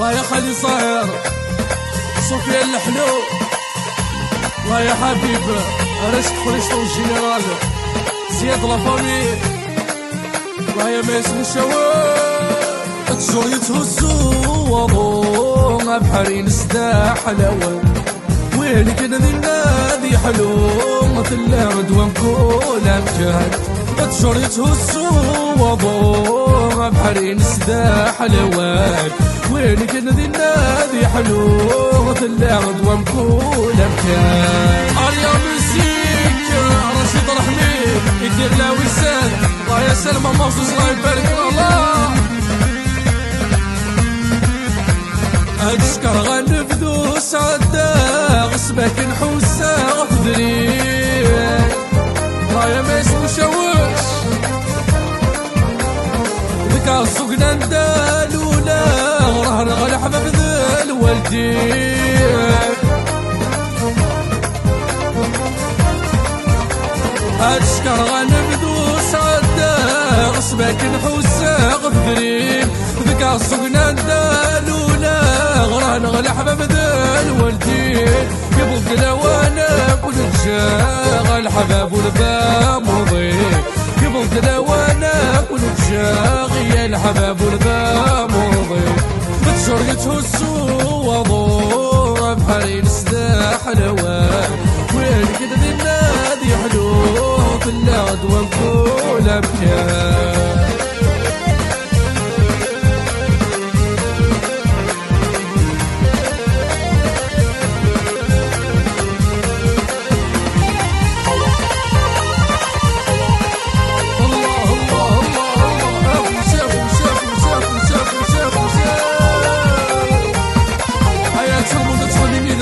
ويا خالي صاير سفيان الحلو ويا حبيب رشد خريشتو الجنرال زياد لافامي ويا ماسم الشوال تجور يتهزو وضونا بحرين سدا حلاوة وين كان ذي النادي حلو مثل ردوان كولا مجهد تجور يتهزو وضونا بحرين سدا حلاوة وين كان ذي النادي حلو مثل ردوان كولا مجهد اريا مزيك رشيد رحمي يدير لا وسان الله يا سلمى مخصوص الله يبارك الله أشكر غنفذو سعدا غصبك نحوسا غفدري رايا ما يسمو شوش ذكا السوقنا ندالولا غرهن غلا حباب ذا والدين أشكر غنفذو سعدا غصبك نحوسا غفدري ذكا السوقنا ندالولا غران غلا حباب ذا الوالدين يبغى دلاوانا كل جا الحباب والبا مضي يبغى دلاوانا كل جا غيا الحباب والبا مضي بتشور يتهزو وضوء بحرين سدا حلوان وين كده ذي النادي حلو طلع دوام كل مكان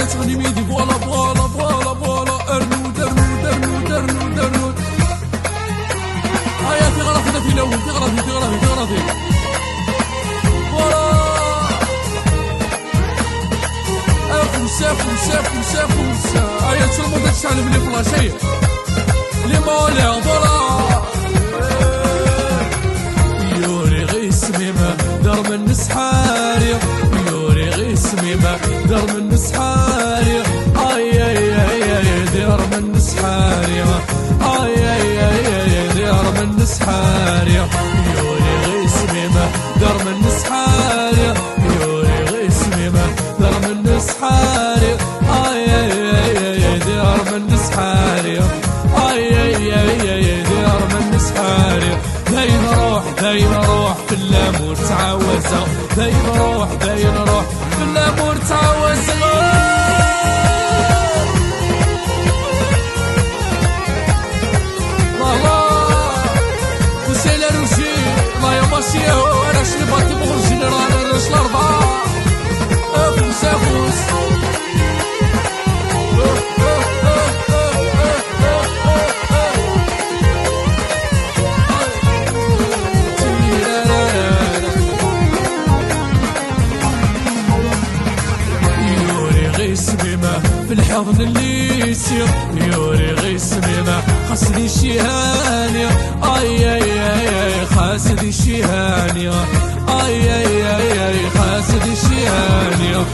تغني ميدي فوالا فوالا فوالا فوالا ارنود ارنود ارنود ارنود ارنود هيا في غرفي في لون في غرفي في غرفي في غرفي فوالا فوسا فوسا فوسا فوسا هيا تشربوا داك الشعل بلي فلاشي لي مولي فوالا يوري غي سميمة دار من نسحاري يوري غي سميمة دار من نسحاري اي اي اي اي دار من نسحاري اي اي اي اي دار من نسحاري يوري غي سميمة دار من نسحاري يوري غي سميمة دار من نسحاري اي اي اي اي دار من نسحاري اي اي اي اي دار من نسحاري دايما روح دايما روح في الامور تعوزة دايما روح دايما روح في الامور تعوزة انا شنو باتي بغل الجنرال انا شل اربعة افوس افوس يوري غي سميمة في الحضن اللي يسير يوري غي سميمة خاصني شي هاني اي اي اي خاسدي شيهاني اي اي اي اي خاسدي شيهاني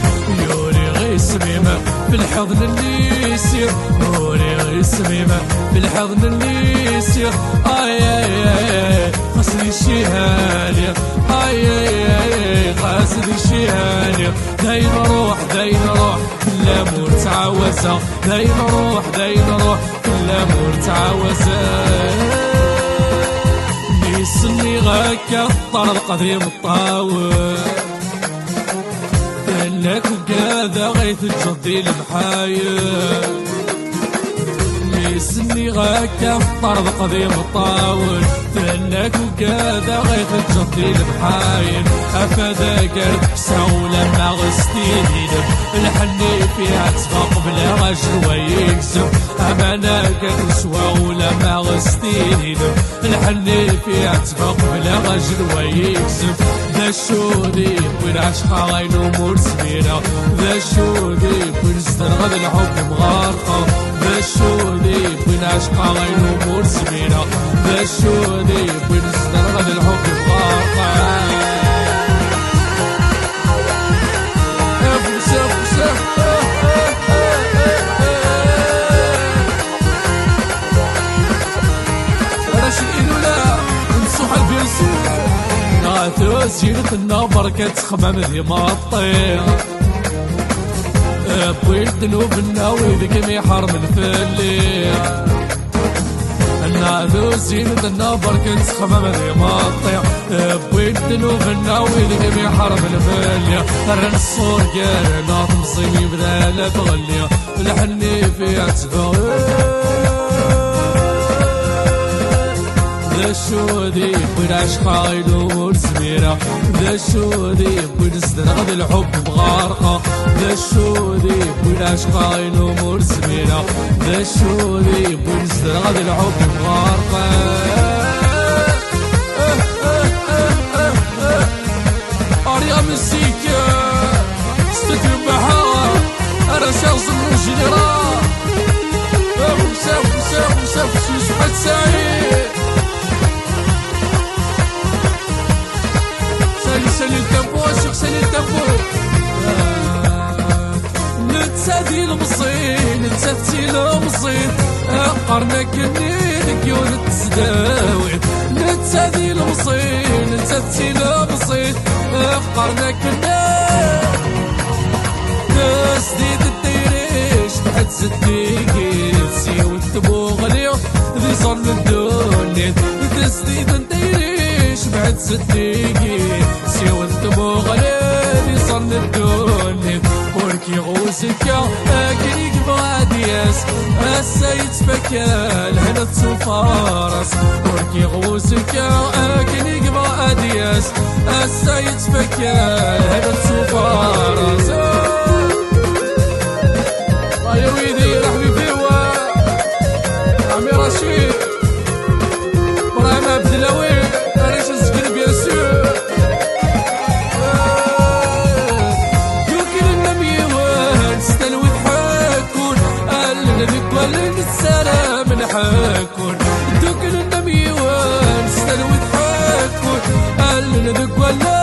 يوري غي سميمة في الحضن اللي يسير يوري غي سميمة في الحضن اللي يسير اي اي اي خاسدي شيهاني اي اي اي خاسدي شيهاني دايما روح دايما روح كل امور تعوزة دايما روح دايما روح كل امور تعوزة يسني غاكا الطرد قديم الطاول لك وكذا غيث الجدي المحايل يسني غاكا الطرد قديم الطاول لك وكذا غيث الجدي المحايل افذا قرد حساولة ما غستيني الحني فيها تفاق بلا رجل ويكسب امانا قد سواولة ما غستيني الحني فيها تفاق بلا رجل ويكسب ذا الشودي وين عشقا غين امور سمينة ذا الشودي وين استرغد الحب مغارقة ذا الشودي وين عشقا غين امور سمينة ذا الشودي وين استرغد الحب مغارقة تزينتنا بركة تخمم ديما الطير بويل ذنوبنا ويدك ميحرم الفلير ذو زينتنا بركة تخمم ديما الطير بويل ذنوبنا ويدك ميحرم الفلير رن الصور قالنا تمصيني بدا لا تغلي الحني فيها تفغير ذا الشودي بين عشقا يدور سميرة ذا الشودي بين صدرغ الحب بغارقة ذا الشودي بين عشقا يدور سميرة ذا الشودي بين صدرغ الحب بغارقة أريا مسيكا استديو بحار أنا شخص المجنرة وساف شحال سعيد سالي التابو عشق سالي التابو نتسادي المصين نتساتي المصين قرنك النيدك يون تسداوي نتسادي المصين نتساتي المصين قرنك النيدك تسديد الديريش تحت صديقي سيو التبوغلي ذي صن الدنيا تسديد الديريش بعد صديقي سيو التبوغلي ذي صن الدنيا وركي غوزك اكليك بغادياس السيد فكال هنا تسوفارس وركي غوزك اكليك بغادياس السيد فكال هنا تسوفارس يا ويدي يا حبيبي عمي رشيد ابراهيم عبد اللوي ريش السكن بيان سور يمكن النميوان ستلوي حاكون قال ذيك ولا نتسلم نحاكون يمكن النميوان ستلوي حاكون قال ذيك ولا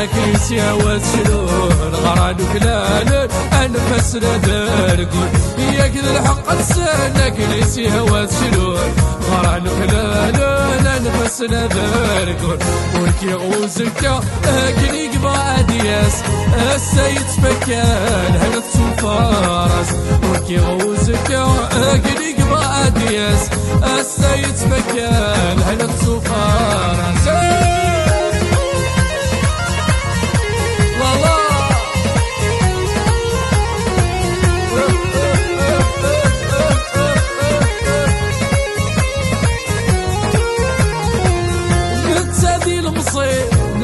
لكن سياوات شلون غران وكلال أنفس ندرقون يا كذا الحق لسانك ليس هوات شلون غران وكلال أنفس ندرقون ولكي غوزك كني قبا أدياس السيد فكان هنا تسوفارس ولكي غوزك كني قبا أدياس السيد فكان هنا تسوفارس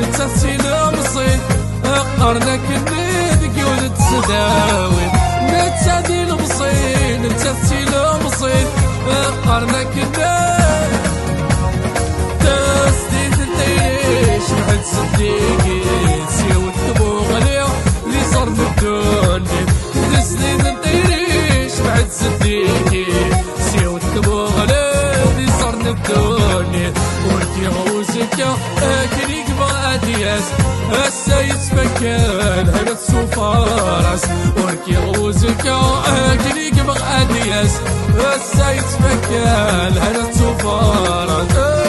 نتساتي المصيد قرنك النيدك يولد تسداوي نتساتي المصيد نتساتي المصيد قرنك النيد تسديد التيش بعد صديقي سيو التبوغلي اللي صار بالدنيا تسديد التيش بعد صديقي سيو التبوغلي اللي صار بالدنيا ولكي غوزك كني أدياس السيد فكان هنا تسوفارس وركي غوزك كني قبغ أدياس السيد فكان هنا تسوفارس